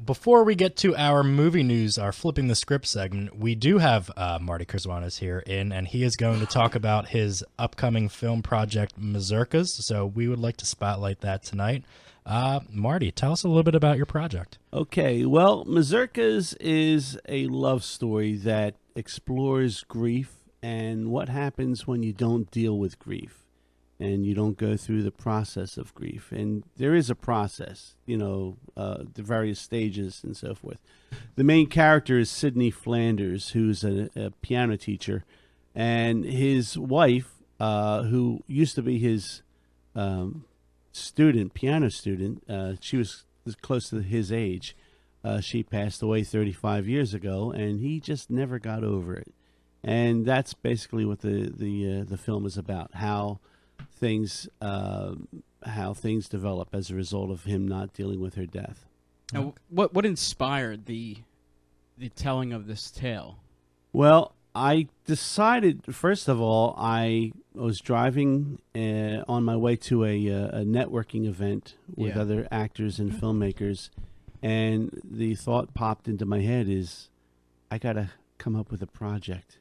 Before we get to our movie news, our flipping the script segment, we do have Marty Krzywonos here and he is going to talk about his upcoming film project, Mazurkas. So we would like to spotlight that tonight. Marty, tell us a little bit about your project. Okay, well, Mazurkas is a love story that explores grief and what happens when you don't deal with grief and you don't go through the process of grief. And there is a process, the various stages and so forth. The main character is Sidney Flanders, who's a piano teacher, and his wife, who used to be his piano student, she was close to his age. She passed away 35 years ago, and he just never got over it. And that's basically what the film is about, how things develop as a result of him not dealing with her death. Now, what inspired the telling of this tale? Well, I decided, first of all, I was driving on my way to a networking event with other actors and filmmakers, and the thought popped into my head is, I got to come up with a project.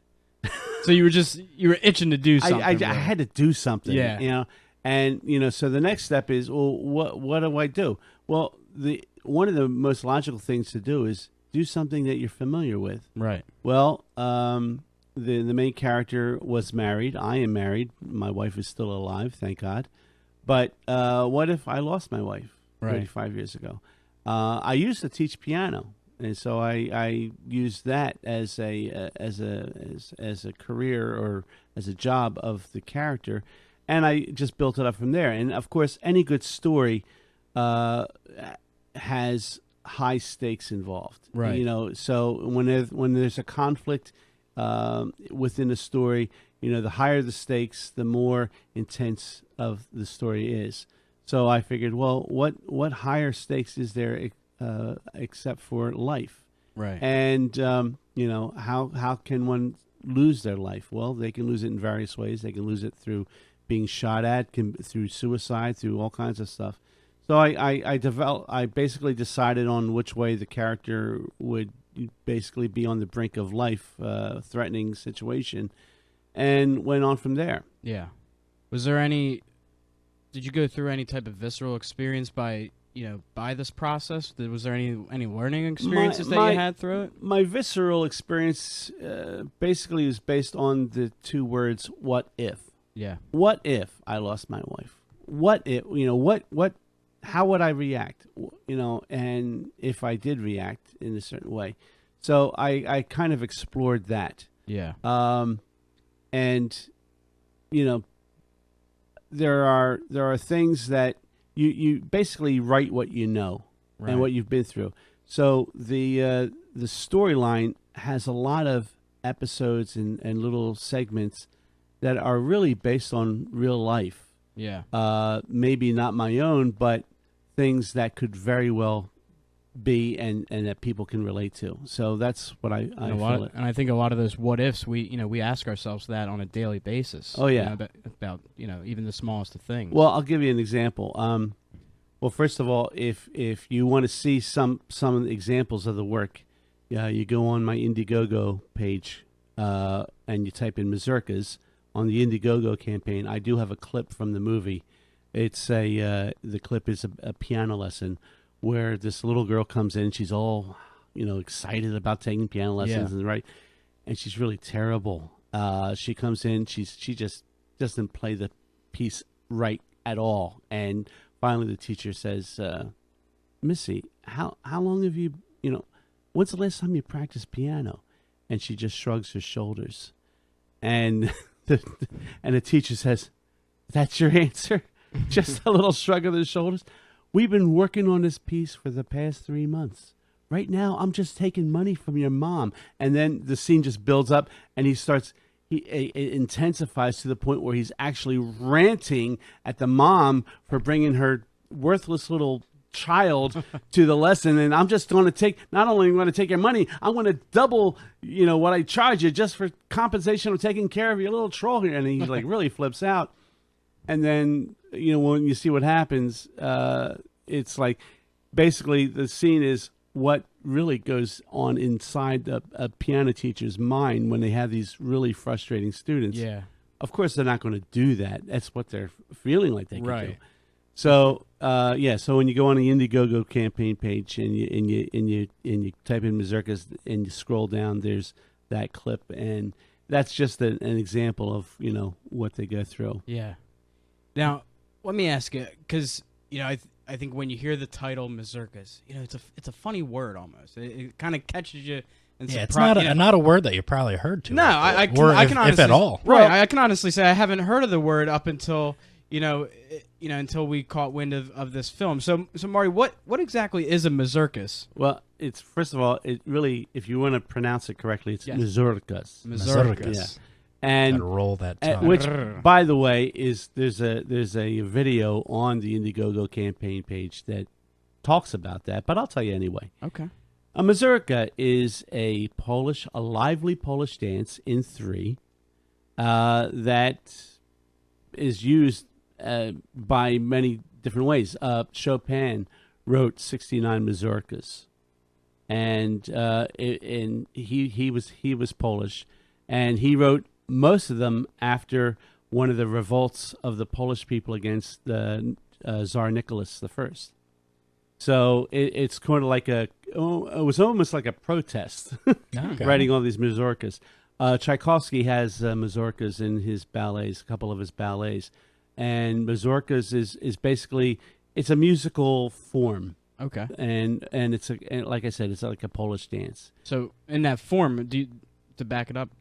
So you were itching to do something. I had to do something, yeah. And so the next step is, well, what do I do? Well, one of the most logical things to do is do something that you're familiar with. Right. Well, the main character was married. I am married. My wife is still alive, thank God. But what if I lost my wife 35 years ago? I used to teach piano. And so I used that as a career or as a job of the character, and I just built it up from there. And of course, any good story has high stakes involved, right? So when there's a conflict within a story, the higher the stakes, the more intense of the story is. So I figured, well, what higher stakes is there? Except for life, right? And how can one lose their life? Well, they can lose it in various ways. They can lose it through being shot at, through suicide, through all kinds of stuff. So I basically decided on which way the character would basically be on the brink of life, threatening situation, and went on from there. Yeah. Did you go through any type of visceral experience by this process? Was there any learning experiences that you had through it? My visceral experience basically is based on the two words, what if? Yeah. What if I lost my wife? What if, how would I react? And if I did react in a certain way. So I kind of explored that. Yeah. And, there are things that you basically write what you know and what you've been through. So the storyline has a lot of episodes and little segments that are really based on real life. Yeah. Maybe not my own, but things that could very well be and that people can relate to. So that's what I feel. And I think a lot of those what ifs, we ask ourselves that on a daily basis. Oh yeah, about even the smallest of things. Well, I'll give you an example. Well, first of all, if you want to see some examples of the work, you go on my Indiegogo page and you type in Mazurkas on the Indiegogo campaign. I do have a clip from the movie. It's the clip is a piano lesson where this little girl comes in. She's all, excited about taking piano lessons, and she's really terrible. She comes in, she just doesn't play the piece right at all. And finally, the teacher says, "Missy, how long have you, when's the last time you practiced piano?" And she just shrugs her shoulders, and the teacher says, "That's your answer." Just a little shrug of the shoulders. We've been working on this piece for the past 3 months. Right now, I'm just taking money from your mom. And then the scene just builds up, and it intensifies to the point where he's actually ranting at the mom for bringing her worthless little child to the lesson. And I'm just going to not only going to take your money, I'm going to double, what I charge you just for compensation of taking care of your little troll here. And he really flips out. And then, when you see what happens, it's like basically the scene is what really goes on inside a piano teacher's mind when they have these really frustrating students. Yeah. Of course, they're not going to do that. That's what they're feeling like they can do. Right. So, so when you go on the Indiegogo campaign page and you type in Mazurkas and you scroll down, there's that clip, and that's just an example of what they go through. Yeah. Now, let me ask you, because I think when you hear the title Mazurkas, it's a funny word almost. It kind of catches you. And it's not a word that you probably heard too. No, I can honestly, if at all. Right, I can honestly say I haven't heard of the word up until until we caught wind of this film. So Marty, what exactly is a Mazurkas? Well, it's first of all, it really, if you want to pronounce it correctly, it's Mazurkas. Mazurkas. Yeah. And gotta roll that tongue. Which, by the way, is there's a video on the Indiegogo campaign page that talks about that, but I'll tell you anyway. Okay. A mazurka is a lively Polish dance in 3 that is used by many different ways. Chopin wrote 69 mazurkas, and he was Polish, and he wrote most of them after one of the revolts of the Polish people against Tsar Nicholas I. So it's kind of like it was almost like a protest, writing all these mazurkas. Tchaikovsky has mazurkas in his ballets, a couple of his ballets, and mazurkas is basically, it's a musical form. Okay. And like I said, it's like a Polish dance. So in that form, to back it up,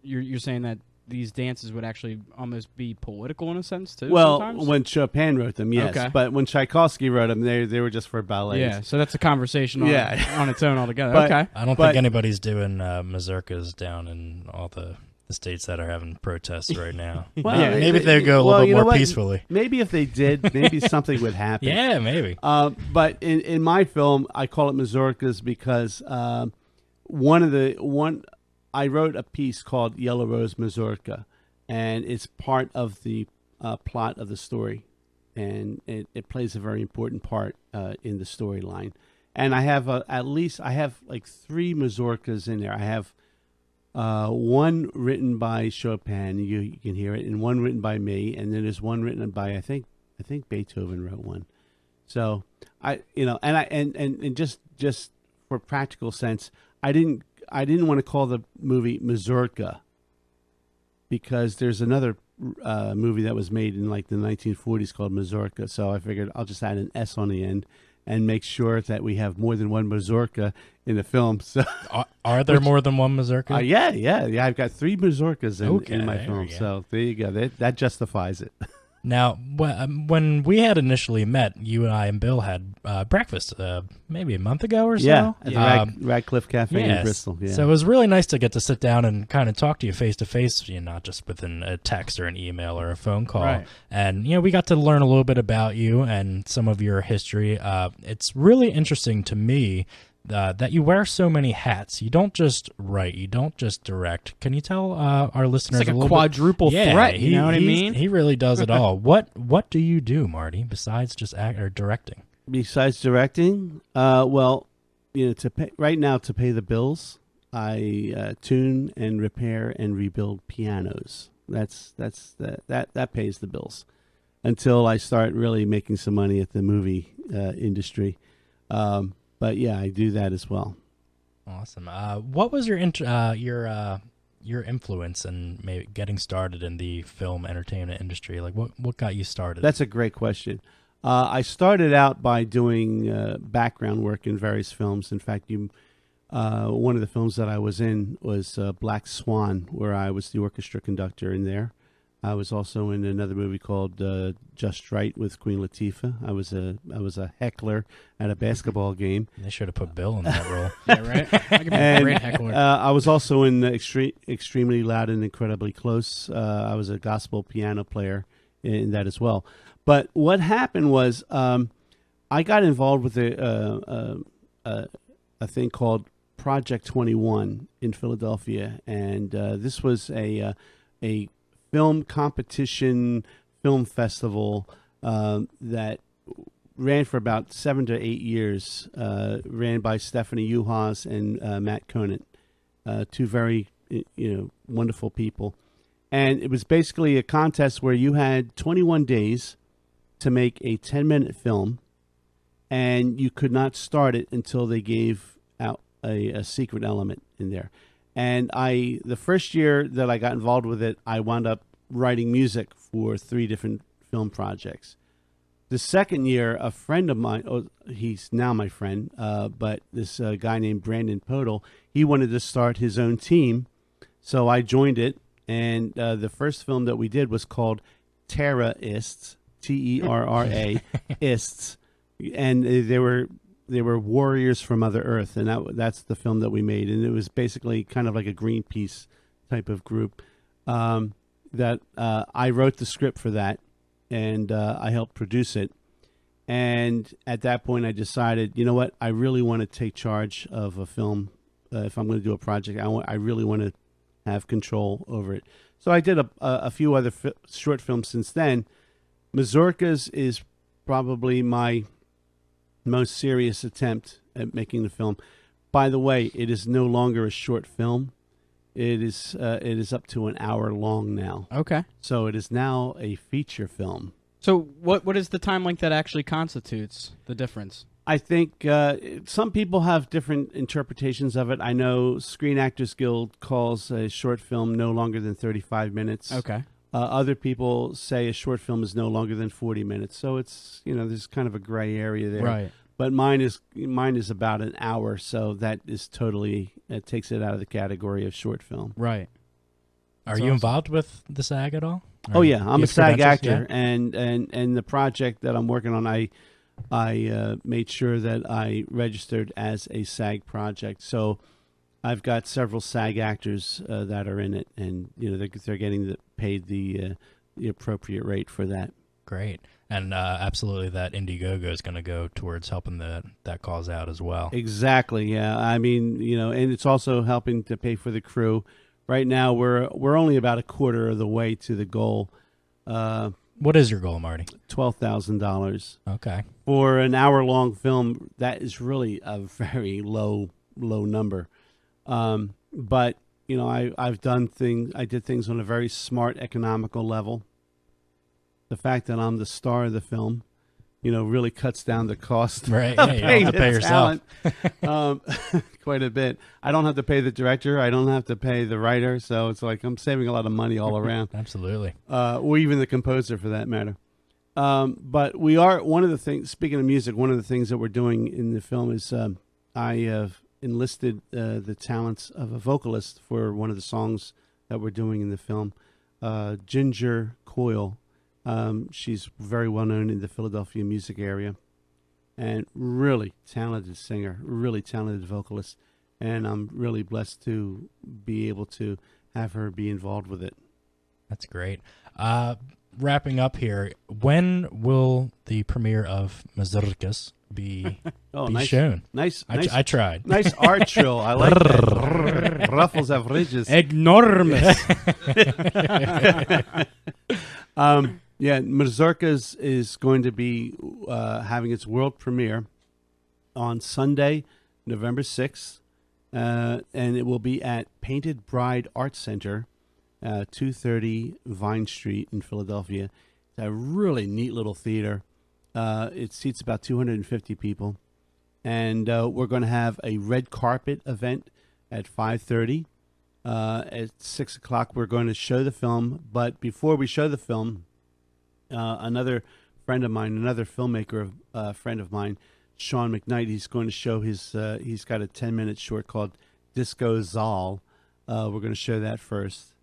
you're saying that these dances would actually almost be political in a sense too? Well, sometimes? when Chopin wrote them, yes. Okay. But when Tchaikovsky wrote them, they were just for ballets. Yeah, so that's a conversation on its own altogether. But, okay. I don't think anybody's doing mazurkas down in all the states that are having protests right now. Well, maybe they'd go a little bit more peacefully. Maybe if they did, maybe something would happen. Yeah, maybe. But in my film, I call it mazurkas because I wrote a piece called Yellow Rose Mazurka, and it's part of the plot of the story, and it plays a very important part in the storyline. And I have like 3 mazurkas in there. I have one written by Chopin, you can hear it, and one written by me, and then there's one written by I think Beethoven wrote one. So and just for practical sense, I didn't want to call the movie Mazurka because there's another movie that was made in like the 1940s called Mazurka. So I figured I'll just add an S on the end and make sure that we have more than one mazurka in the film. So, are there more than one mazurka? Yeah. I've got 3 mazurkas in my film. So there you go. That justifies it. Now, when we had initially met, you and I and Bill had breakfast maybe a month ago or so. Yeah, at the Radcliffe Cafe in Bristol. Yeah. So it was really nice to get to sit down and kind of talk to you face to face, not just within a text or an email or a phone call. Right. And, we got to learn a little bit about you and some of your history. It's really interesting to me that you wear so many hats. You don't just write, you don't just direct. Can you tell our listeners it's like a little quadruple threat? You know what I mean? He really does it all. What do you do, Marty, besides just act or directing? Besides directing, to pay the bills, I tune and repair and rebuild pianos. That pays the bills until I start really making some money at the movie industry. But yeah, I do that as well. Awesome. What was your influence in maybe getting started in the film entertainment industry? Like, what got you started? That's a great question. I started out by doing background work in various films. In fact, one of the films that I was in was Black Swan, where I was the orchestra conductor in there. I was also in another movie called Just Right with Queen Latifah. I was a heckler at a basketball game. They should have put Bill in that role. Yeah, right. I could be a great heckler. I was also in Extremely Loud and Incredibly Close. I was a gospel piano player in that as well. But what happened was I got involved with a thing called Project 21 in Philadelphia, and this was a film competition, film festival that ran for about 7 to 8 years. Ran by Stephanie Uhas and Matt Conant, two very wonderful people. And it was basically a contest where you had 21 days to make a 10-minute film, and you could not start it until they gave out a secret element in there. And the first year that I got involved with it, I wound up writing music for 3 different film projects. The second year, a friend of mine, he's now my friend, but this guy named Brandon Podol, he wanted to start his own team, so I joined it. And the first film that we did was called Terrorists, Terra, Ists, and they were warriors from Mother Earth, and that's the film that we made. And it was basically kind of like a Greenpeace type of group. That I wrote the script for that, and I helped produce it. And at that point, I decided, you know what, I really want to take charge of a film. If I'm going to do a project, I really want to have control over it. So I did a few other short films since then. Mazurkas is probably my most serious attempt at making the film. By the way, it is no longer a short film. It is up to an hour long now. Okay. So it is now a feature film. So what is the time length that actually constitutes the difference? I think some people have different interpretations of it. I know Screen Actors Guild calls a short film no longer than 35 minutes. Okay. Other people say a short film is no longer than 40 minutes. So it's, there's kind of a gray area there. Right. But mine is about an hour, so that is totally, it takes it out of the category of short film. Right. Are you involved with the SAG at all? Oh yeah, I'm a SAG actor, yeah? and the project that I'm working on, I made sure that I registered as a SAG project. So I've got several SAG actors that are in it, and they're getting paid the appropriate rate for that. Great. And absolutely that Indiegogo is going to go towards helping that cause out as well. Exactly, yeah. I mean, and it's also helping to pay for the crew. Right now, we're only about a quarter of the way to the goal. What is your goal, Marty? $12,000. Okay. For an hour-long film, that is really a very low number. But I've done things. I did things on a very smart, economical level. The fact that I'm the star of the film, really cuts down the cost. Right. Yeah, you don't have to pay yourself. Quite a bit. I don't have to pay the director. I don't have to pay the writer. So it's like I'm saving a lot of money all around. Absolutely. Or even the composer for that matter. But we are, one of the things, speaking of music, one of the things that we're doing in the film is I have enlisted the talents of a vocalist for one of the songs that we're doing in the film, Ginger Coyle. She's very well known in the Philadelphia music area, and really talented singer, really talented vocalist, and I'm really blessed to be able to have her be involved with it. That's great. Wrapping up here, when will the premiere of Mazurkas be shown? Nice. I tried. Nice art trill. I like that. Ruffles have ridges. Enormous. Yeah, Mazurkas is going to be having its world premiere on Sunday, November 6th, and it will be at Painted Bride Art Center, 230 Vine Street in Philadelphia. It's a really neat little theater. It seats about 250 people, and we're going to have a red carpet event at 5:30. At 6 o'clock, we're going to show the film, but before we show the film, another friend of mine, another filmmaker, friend of mine, Sean McKnight, he's going to show he's got a 10-minute short called Disco Zal. We're going to show that first,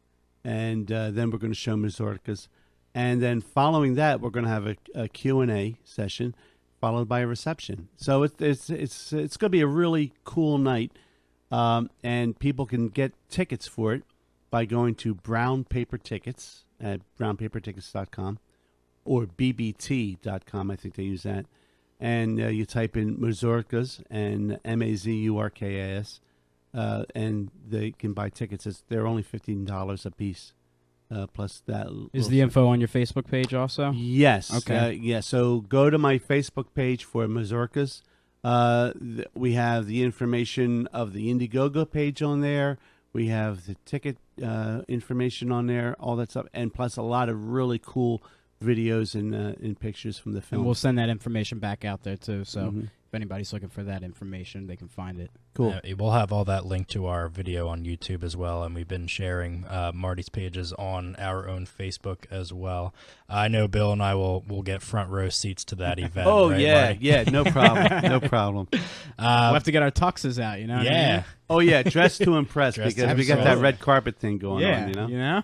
and then we're going to show Mazurkas. And then following that, we're going to have a Q&A session, followed by a reception. So it's going to be a really cool night, and people can get tickets for it by going to Brown Paper Tickets at brownpapertickets.com. or bbt.com, I think they use that. And you type in Mazurkas and Mazurkas, and they can buy tickets. They're only $15 a piece. plus that. Is the info on your Facebook page also? Yes. Okay. Yeah. So go to my Facebook page for Mazurkas. We have the information of the Indiegogo page on there. We have the ticket information on there, all that stuff, and plus a lot of really cool videos and pictures from the film. And we'll send that information back out there too. So if anybody's looking for that information, they can find it. Cool. We'll have all that linked to our video on YouTube as well, and we've been sharing Marty's pages on our own Facebook as well. I know Bill and I will get front row seats to that event. Oh, right, yeah, Marty? yeah, no problem, no problem. We'll have to get our tuxes out, you know? Yeah. Oh, yeah, dress to impress Dress to because we got that impress. red carpet thing going Yeah, on, you know? you know?